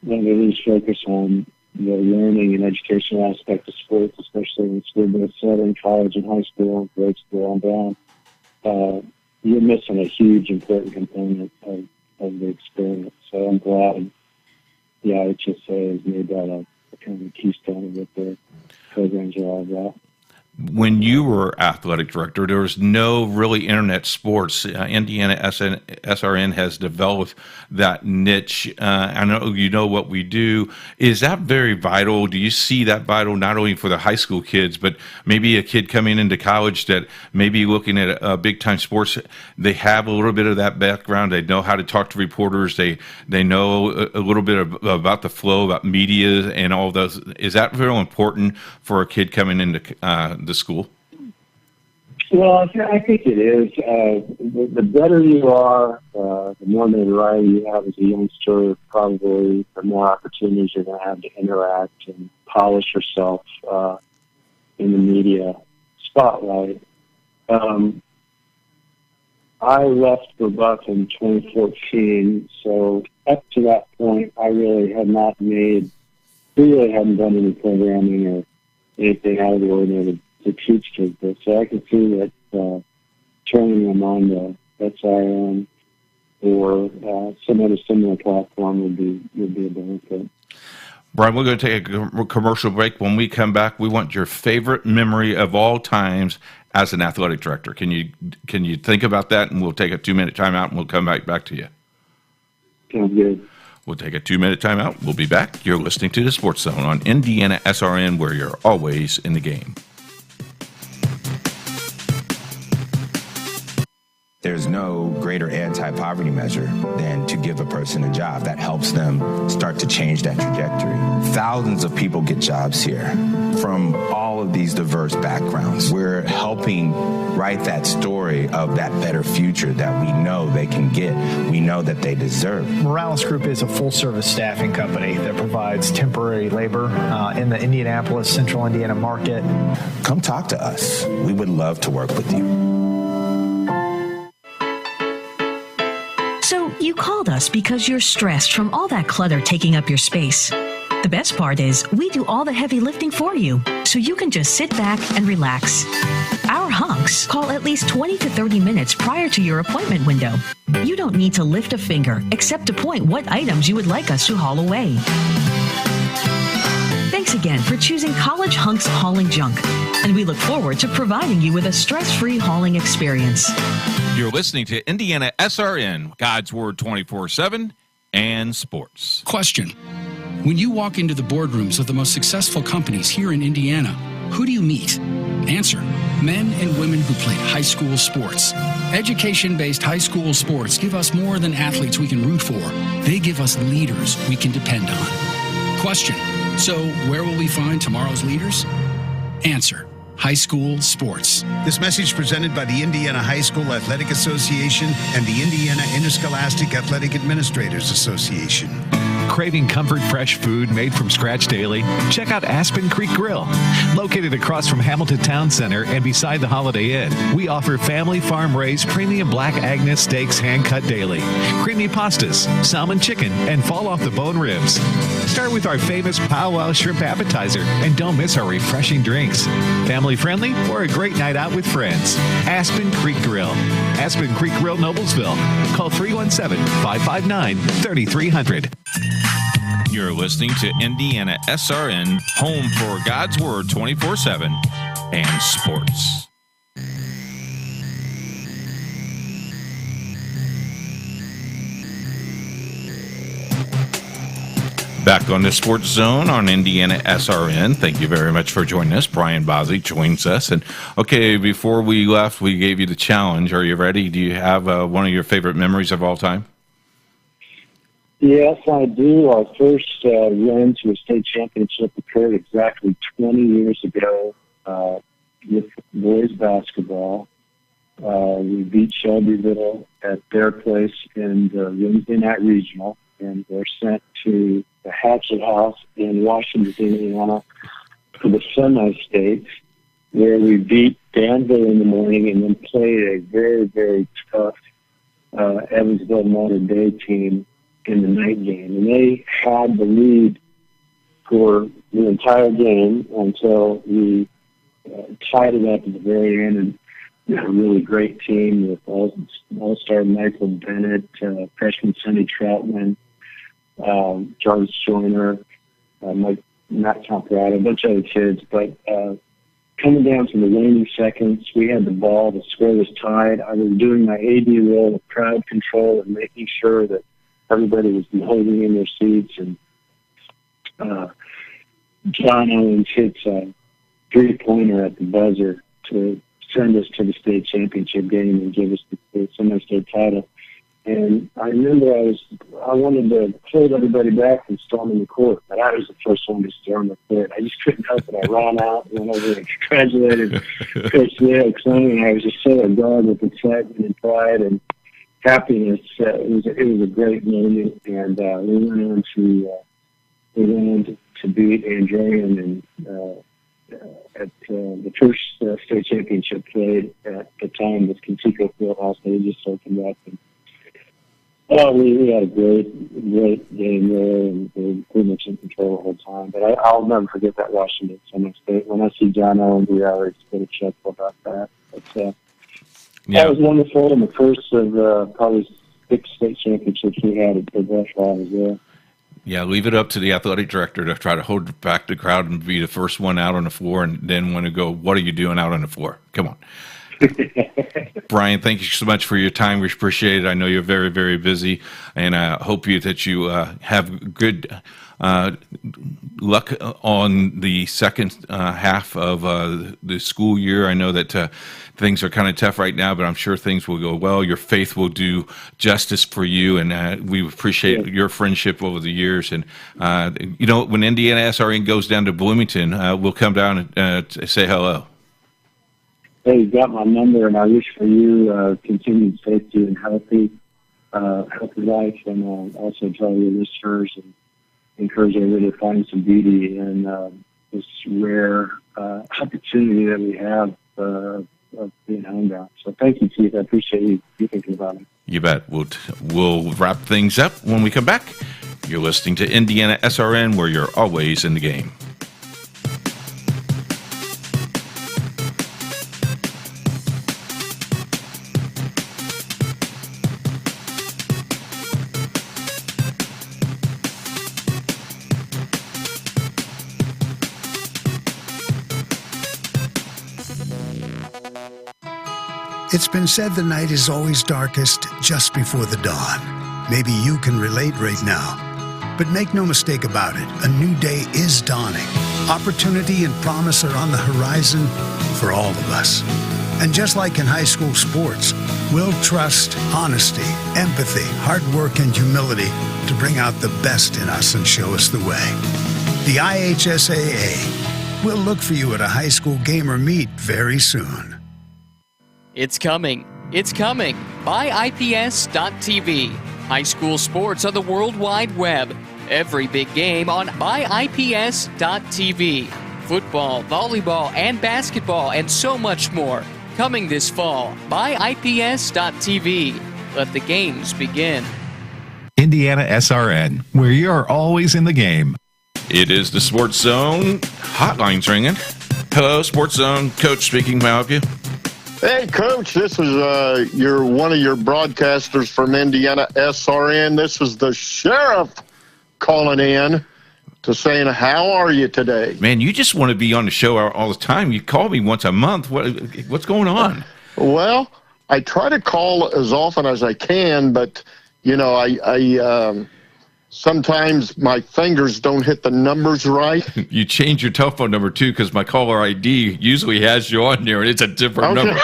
we lose focus on the learning and educational aspect of sports, especially in school-based setting, college and high school, grade school on down, you're missing a huge, important component of the experience. So I'm glad the IHSA has made that a kind of keystone of what their programs are all about. when you were athletic director, there was no really internet sports. Indiana SRN has developed that niche. I know you know what we do. Is that very vital? Do you see that vital not only for the high school kids, but maybe a kid coming into college that maybe looking at big time sports, they have a little bit of that background. They know how to talk to reporters. They know a little bit about the flow, about media and all of those. Is that very important for a kid coming into the school? Well, I think it is. The better you are, the more notoriety you have as a youngster, probably the more opportunities you're going to have to interact and polish yourself in the media spotlight. I left for Buck in 2014, so up to that point, I really had not made, we really hadn't done any programming or anything out of the ordinary to teach kids this. So I could see that turning them on to SRN or some other similar platform would be a benefit. Brian, we're going to take a commercial break. When we come back, we want your favorite memory of all times as an athletic director. Can you think about that? And we'll take a 2-minute timeout, and we'll come back to you. Sounds good. We'll take a 2-minute timeout. We'll be back. You're listening to the Sports Zone on Indiana SRN, where you're always in the game. There's no greater anti-poverty measure than to give a person a job. That helps them start to change that trajectory. Thousands of people get jobs here from all of these diverse backgrounds. We're helping write that story of that better future that we know they can get, we know that they deserve. Morales Group is a full-service staffing company that provides temporary labor in the Indianapolis, Central Indiana market. Come talk to us. We would love to work with you. So you called us because you're stressed from all that clutter taking up your space. The best part is we do all the heavy lifting for you, so you can just sit back and relax. Our hunks call at least 20 to 30 minutes prior to your appointment window. You don't need to lift a finger except to point what items you would like us to haul away. Thanks again for choosing College Hunks Hauling Junk, and we look forward to providing you with a stress-free hauling experience. You're listening to Indiana SRN, God's Word 24/7, and sports. Question. When you walk into the boardrooms of the most successful companies here in Indiana, who do you meet? Answer. Men and women who played high school sports. Education-based high school sports give us more than athletes we can root for. They give us leaders we can depend on. Question. So where will we find tomorrow's leaders? Answer. High school sports. This message presented by the Indiana High School Athletic Association and the Indiana Interscholastic Athletic Administrators Association. Craving comfort fresh food made from scratch daily? Check out Aspen Creek Grill. Located across from Hamilton Town Center and beside the Holiday Inn, we offer family farm-raised premium Black Agnes steaks hand-cut daily, creamy pastas, salmon chicken, and fall-off-the-bone ribs. Start with our famous powwow shrimp appetizer, and don't miss our refreshing drinks. Family-friendly or a great night out with friends. Aspen Creek Grill. Aspen Creek Grill, Noblesville. Call 317-559-3300. You're listening to Indiana SRN, home for God's Word 24/7 and sports. Back on the Sports Zone on Indiana SRN. Thank you very much for joining us. Brian Bozzi joins us. And okay, before we left, we gave you the challenge. Are you ready? Do you have one of your favorite memories of all time? Yes, I do. Our first run to a state championship occurred exactly 20 years ago with boys basketball. We beat Shelbyville at their place in the Wednesday night regional, and we're sent to the Hatchet House in Washington, Indiana for the semi-state, where we beat Danville in the morning and then played a very, very tough Evansville Notre Dame team in the night game. And they had the lead for the entire game until we tied it up at the very end. And a really great team with all-star Michael Bennett, freshman Sonny Troutman, Jarvis Joyner, Matt Camperado, a bunch of other kids. But coming down to the waning seconds. We had the ball. The score was tied. I was doing my AD role of crowd control and making sure that everybody was holding in their seats. And John Owens hits a three-pointer at the buzzer to send us to the state championship game and give us the semi-state title. And I remember I wanted to hold everybody back from storming the court, but I was the first one to storm the court. I just couldn't help it. I ran out and went over and congratulated Coach Leo Clement, and I was just so agog with excitement and pride and happiness. It was a great moment, and we went on to beat Andrean and at the first state championship played at the time with Contico Fieldhouse. They just opened up. And, we had a great game there, and we were pretty much in control the whole time. But I'll never forget that Washington Summer State. When I see John Owens, we always get a chuckle about that. But that was wonderful, and the first of probably 6 state championships we had at the West while I was there. Yeah, leave it up to the athletic director to try to hold back the crowd and be the first one out on the floor, and then want to go, what are you doing out on the floor? Come on. Brian, thank you so much for your time. We appreciate it. I know you're very, very busy, and I hope that you have good luck on the second half of the school year. I know that things are kind of tough right now, but I'm sure things will go well. Your faith will do justice for you, and we appreciate your friendship over the years. And, when Indiana SRN goes down to Bloomington, we'll come down and say hello. Hey, you got my number, and I wish for you continued safety and healthy life, and also tell your listeners and encourage everybody to find some beauty in this rare opportunity that we have of being homebound. So thank you, Keith. I appreciate you thinking about it. You bet. We'll wrap things up when we come back. You're listening to Indiana SRN, where you're always in the game. It's been said the night is always darkest just before the dawn. Maybe you can relate right now. But make no mistake about it, a new day is dawning. Opportunity and promise are on the horizon for all of us. And just like in high school sports, we'll trust honesty, empathy, hard work, and humility to bring out the best in us and show us the way. The IHSAA will look for you at a high school game or meet very soon. It's coming. It's coming. BuyIPS.tv. High school sports on the World Wide Web. Every big game on BuyIPS.tv. Football, volleyball, and basketball, and so much more. Coming this fall. BuyIPS.tv. Let the games begin. Indiana SRN, where you're always in the game. It is the Sports Zone. Hotline's ringing. Hello, Sports Zone. Coach speaking. May I help you? Hey, Coach, this is one of your broadcasters from Indiana SRN. This is the sheriff calling in to saying, how are you today? Man, you just want to be on the show all the time. You call me once a month. What's going on? Well, I try to call as often as I can, but, I sometimes my fingers don't hit the numbers right. You change your telephone number, too, because my caller ID usually has you on there, and it's a different number.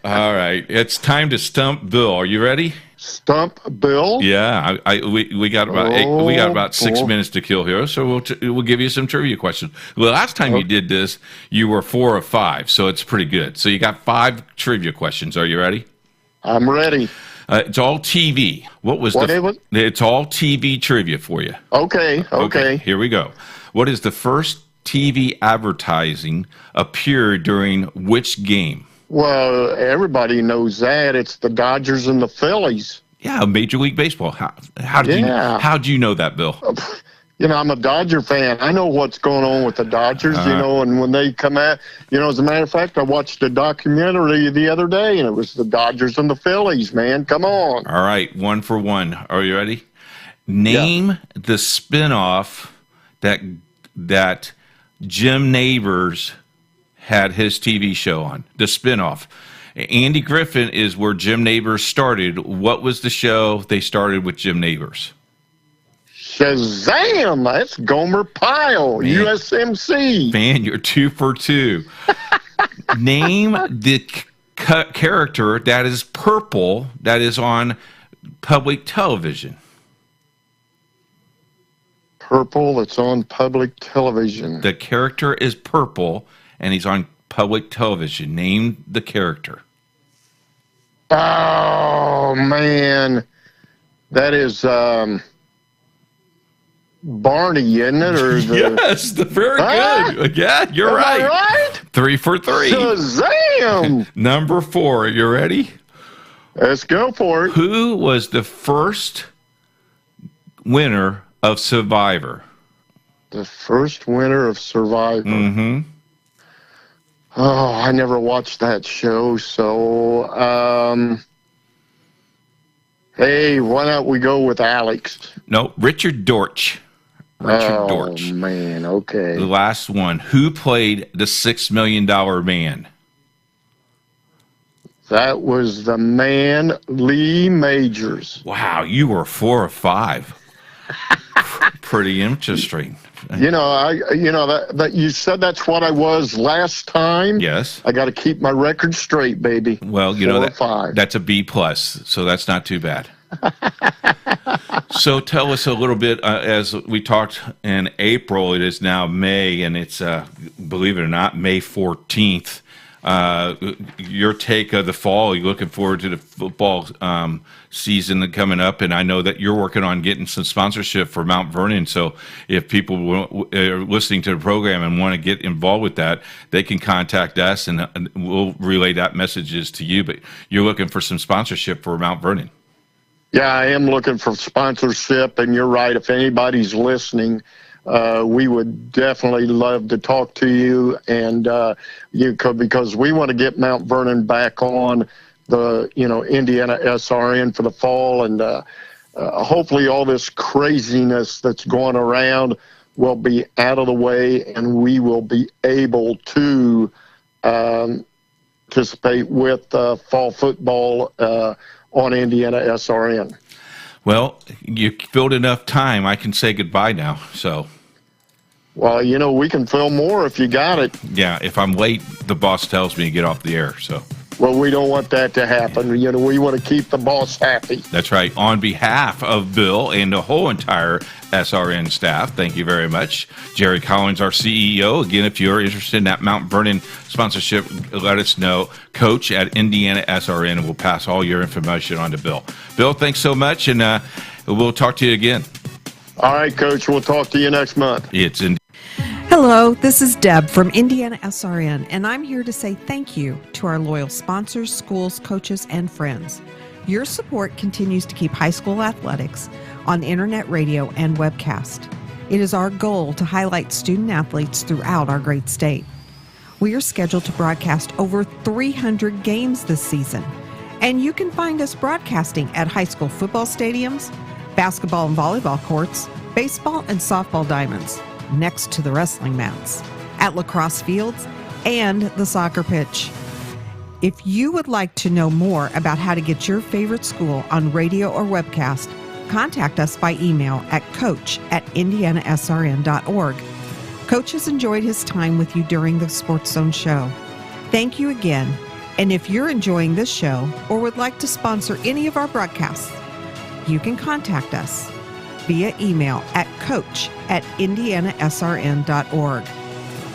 All right. It's time to stump Bill. Are you ready? Stump Bill? Yeah. We got about 6 minutes to kill here, so we'll give you some trivia questions. The last time you did this, you were 4 of 5, so it's pretty good. So you got 5 trivia questions. Are you ready? I'm ready. It's all TV. It's all TV trivia for you. Okay. Here we go. What is the first TV advertising appeared during which game? Well, everybody knows that. It's the Dodgers and the Phillies. Yeah, Major League Baseball. How do you know that, Bill? I'm a Dodger fan. I know what's going on with the Dodgers, and when they come out, as a matter of fact, I watched a documentary the other day, and it was the Dodgers and the Phillies, man. Come on. All right, 1 for 1. Are you ready? Name the spinoff that Jim Neighbors had his TV show on, the spinoff. Andy Griffin is where Jim Neighbors started. What was the show they started with Jim Neighbors? Shazam! That's Gomer Pyle, Man. USMC. Man, you're 2 for 2. Name the character that is purple that is on public television. Purple that's on public television. The character is purple, and he's on public television. Name the character. Oh, man. That is Barney, isn't it? Or Yes, very good. Yeah, you're Am right. I right? 3 for 3. Shazam! Number 4. You ready? Let's go for it. Who was the first winner of Survivor? The first winner of Survivor. Mm-hmm. Oh, I never watched that show, so hey, why don't we go with Alex? No, Richard Dortch. Richard Dortch. Oh, man, okay. The last one. Who played the $6 Million Man? That was the man, Lee Majors. Wow, you were 4 or 5. Pretty interesting. That you said that's what I was last time. Yes. I got to keep my record straight, baby. Well, 4 or 5. That's a B+, so that's not too bad. So tell us a little bit, as we talked in April, it is now May, and it's, believe it or not, May 14th. Your take of the fall. You're looking forward to the football season coming up, and I know that you're working on getting some sponsorship for Mount Vernon. So if people are listening to the program and want to get involved with that, they can contact us, and we'll relay that messages to you. But you're looking for some sponsorship for Mount Vernon. Yeah, I am looking for sponsorship, and you're right. If anybody's listening, we would definitely love to talk to you, and because we want to get Mount Vernon back on the Indiana SRN for the fall, and hopefully all this craziness that's going around will be out of the way, and we will be able to participate with fall football on Indiana SRN. Well, you filled enough time. I can say goodbye now. So, well, we can fill more if you got it. Yeah, if I'm late, the boss tells me to get off the air. So, well, we don't want that to happen. We want to keep the boss happy. That's right. On behalf of Bill and the whole entire SRN staff, thank you very much. Jerry Collins, our CEO. Again, if you're interested in that Mount Vernon sponsorship, let us know. Coach at Indiana SRN, and we'll pass all your information on to Bill. Bill, thanks so much, and we'll talk to you again. All right, Coach. We'll talk to you next month. It's in. Hello, this is Deb from Indiana SRN, and I'm here to say thank you to our loyal sponsors, schools, coaches, and friends. Your support continues to keep high school athletics on internet radio and webcast. It is our goal to highlight student athletes throughout our great state. We are scheduled to broadcast over 300 games this season, and you can find us broadcasting at high school football stadiums, basketball and volleyball courts, baseball and softball diamonds, next to the wrestling mats, at lacrosse fields, and the soccer pitch. If you would like to know more about how to get your favorite school on radio or webcast, contact us by email at coach@indianasrn.org. Coach has enjoyed his time with you during the Sports Zone show. Thank you again. And if you're enjoying this show or would like to sponsor any of our broadcasts, you can contact us via email at coach@indianasrn.org.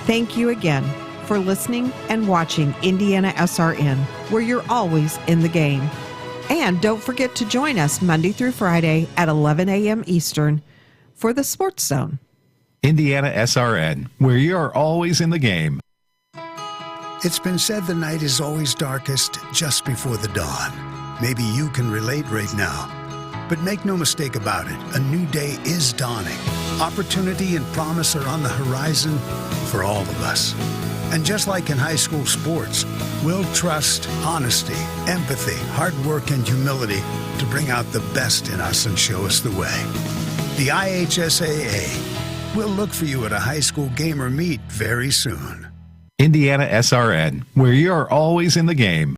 Thank you again for listening and watching Indiana SRN, where you're always in the game. And don't forget to join us Monday through Friday at 11 a.m. Eastern for the Sports Zone. Indiana SRN, where you're always in the game. It's been said the night is always darkest just before the dawn. Maybe you can relate right now. But make no mistake about it, a new day is dawning. Opportunity and promise are on the horizon for all of us. And just like in high school sports, we'll trust honesty, empathy, hard work, and humility to bring out the best in us and show us the way. The IHSAA, We'll look for you at a high school game or meet very soon. Indiana SRN, where you're always in the game.